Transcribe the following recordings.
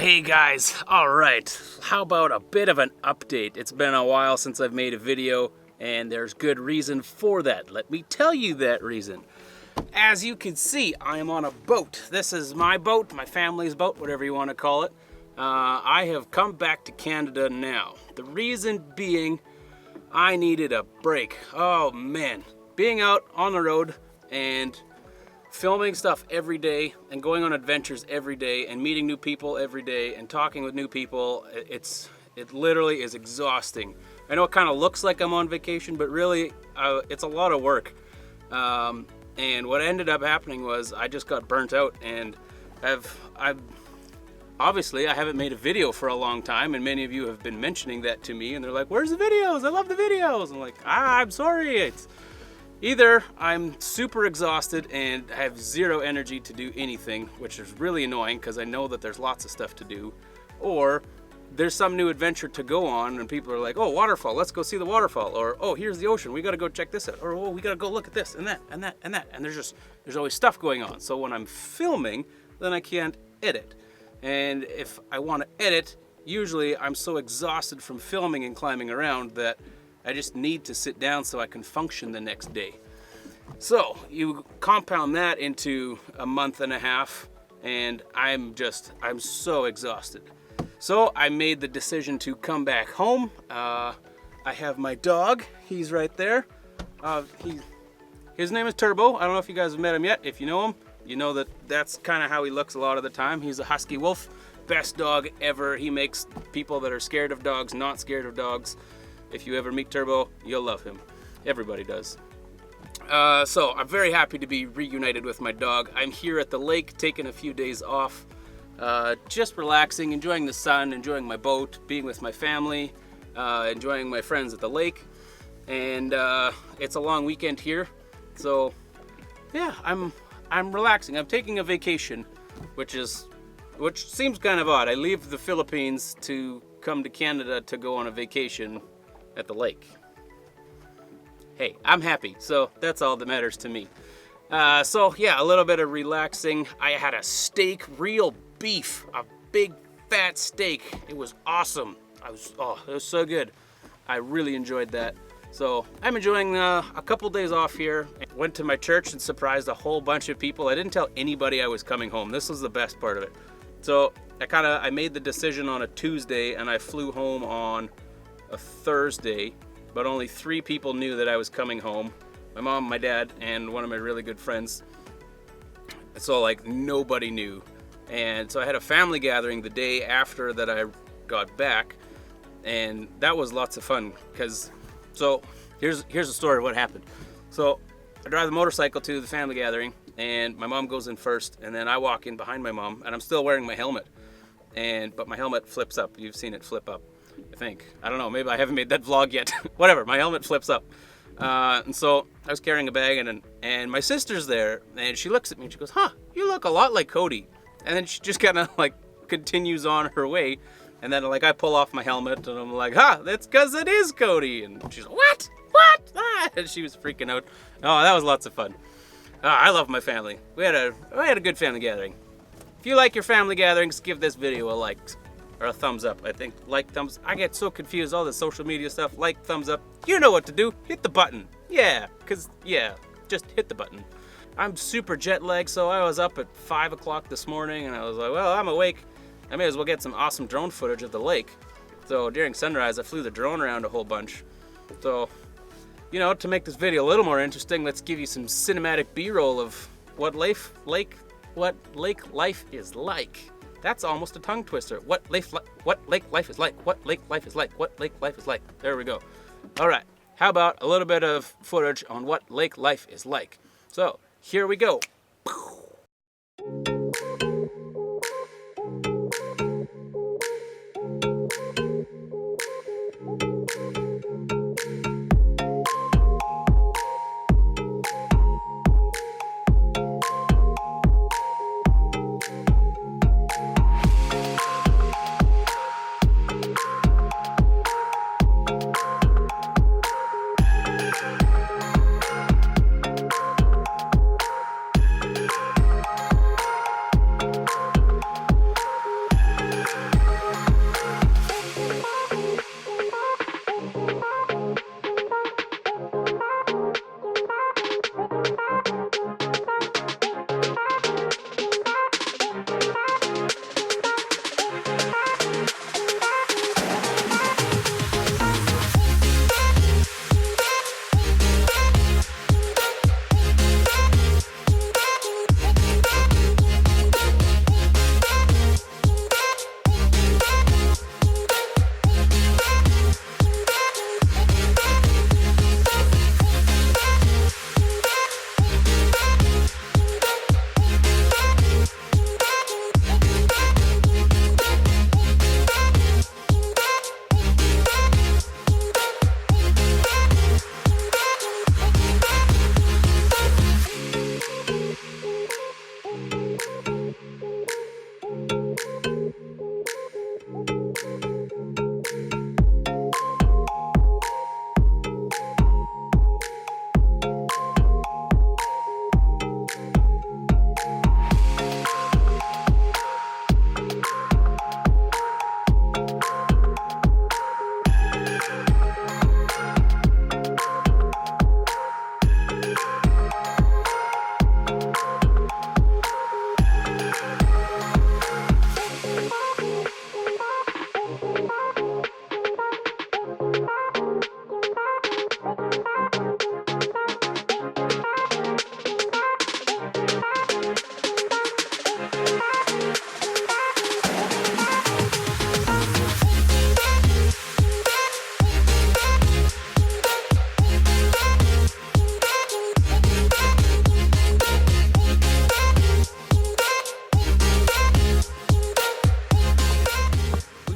Hey guys, alright, how about a bit of an update? It's been a while since I've made a video, and there's good reason for that. Let me tell you that reason. As you can see, I am on a boat. This is my boat, my family's boat, whatever you want to call it. I have come back to Canada now. The reason being, I needed a break. Oh man, being out on the road and filming stuff every day and going on adventures every day and meeting new people every day and talking with new people, it literally is exhausting. I know it kind of looks like I'm on vacation, but really it's a lot of work. And what ended up happening was I just got burnt out, and obviously I haven't made a video for a long time, and many of you have been mentioning that to me, and they're like, "Where's the videos? I love the videos." I'm like, I'm sorry. It's either I'm super exhausted and have zero energy to do anything, which is really annoying because I know that there's lots of stuff to do, or there's some new adventure to go on and people are like, "Oh, waterfall, let's go see the waterfall," or "Oh, here's the ocean, we gotta go check this out," or "Oh, we gotta go look at this and that and that and that," and there's always stuff going on. So when I'm filming, then I can't edit. And if I want to edit, usually I'm so exhausted from filming and climbing around that I just need to sit down so I can function the next day. So you compound that into a month and a half, and I'm so exhausted. So I made the decision to come back home. I have my dog. He's right there. His name is Turbo. I don't know if you guys have met him yet. If you know him, you know that's kind of how he looks a lot of the time. He's a husky wolf. Best dog ever. He makes people that are scared of dogs not scared of dogs. If you ever meet Turbo, you'll love him. Everybody does. So I'm very happy to be reunited with my dog. I'm here at the lake taking a few days off. Just relaxing, enjoying the sun, enjoying my boat, being with my family, enjoying my friends at the lake. And it's a long weekend here. So yeah, I'm relaxing. I'm taking a vacation, which seems kind of odd. I leave the Philippines to come to Canada to go on a vacation at the lake. Hey, I'm happy, so that's all that matters to me. So yeah, a little bit of relaxing. I had a steak, real beef, a big fat steak. It was awesome. It was so good. I really enjoyed that. So I'm enjoying a couple days off here. Went to my church and surprised a whole bunch of people. I didn't tell anybody I was coming home. This was the best part of it. So I made the decision on a Tuesday, and I flew home on a Thursday, but only 3 people knew that I was coming home. My mom, my dad, and one of my really good friends. So nobody knew. And so I had a family gathering the day after that I got back, and that was lots of fun so here's the story of what happened. So I drive the motorcycle to the family gathering, and my mom goes in first, and then I walk in behind my mom, and I'm still wearing my helmet. But my helmet flips up. You've seen it flip up, I think. I don't know, maybe I haven't made that vlog yet. Whatever, my helmet flips up. And so I was carrying a bag, and my sister's there, and she looks at me and she goes, "Huh, you look a lot like Cody." And then she just kind of continues on her way. And then I pull off my helmet, and I'm like, that's because it is Cody. And she's like, "What? What?" And she was freaking out. Oh, that was lots of fun. I love my family. We had a good family gathering. If you like your family gatherings, give this video a like or a thumbs up. I think thumbs. I get so confused, all the social media stuff. Like, thumbs up. You know what to do. Hit the button. Just hit the button. I'm super jet lagged, so I was up at 5 o'clock this morning, and I was like, well, I'm awake. I may as well get some awesome drone footage of the lake. So during sunrise, I flew the drone around a whole bunch. So, to make this video a little more interesting, let's give you some cinematic B-roll of what lake life is like. That's almost a tongue twister. What lake life is like. What lake life is like. What lake life is like. There we go. All right. How about a little bit of footage on what lake life is like? So here we go.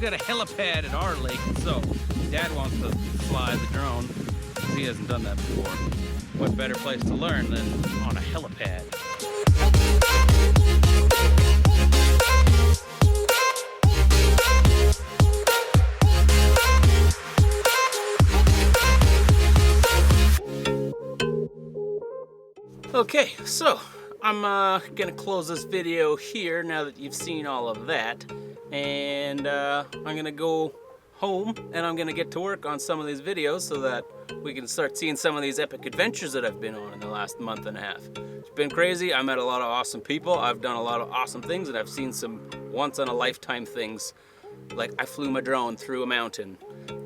got a helipad at our lake, so Dad wants to fly the drone because he hasn't done that before. What better place to learn than on a helipad? Okay, so I'm gonna close this video here now that you've seen all of that, and I'm gonna go home and I'm gonna get to work on some of these videos so that we can start seeing some of these epic adventures that I've been on in the last month and a half. It's been crazy. I met a lot of awesome people. I've done a lot of awesome things, and I've seen some once-in-a-lifetime things. Like I flew my drone through a mountain.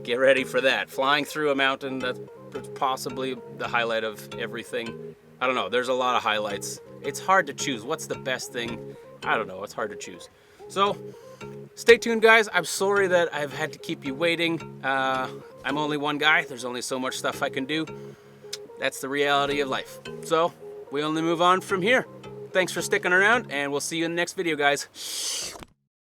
Get ready for that. Flying through a mountain, that's possibly the highlight of everything. I don't know, there's a lot of highlights. It's hard to choose. What's the best thing? I don't know, it's hard to choose. So, stay tuned, guys. I'm sorry that I've had to keep you waiting. I'm only one guy. There's only so much stuff I can do. That's the reality of life. So, we only move on from here. Thanks for sticking around, and we'll see you in the next video, guys.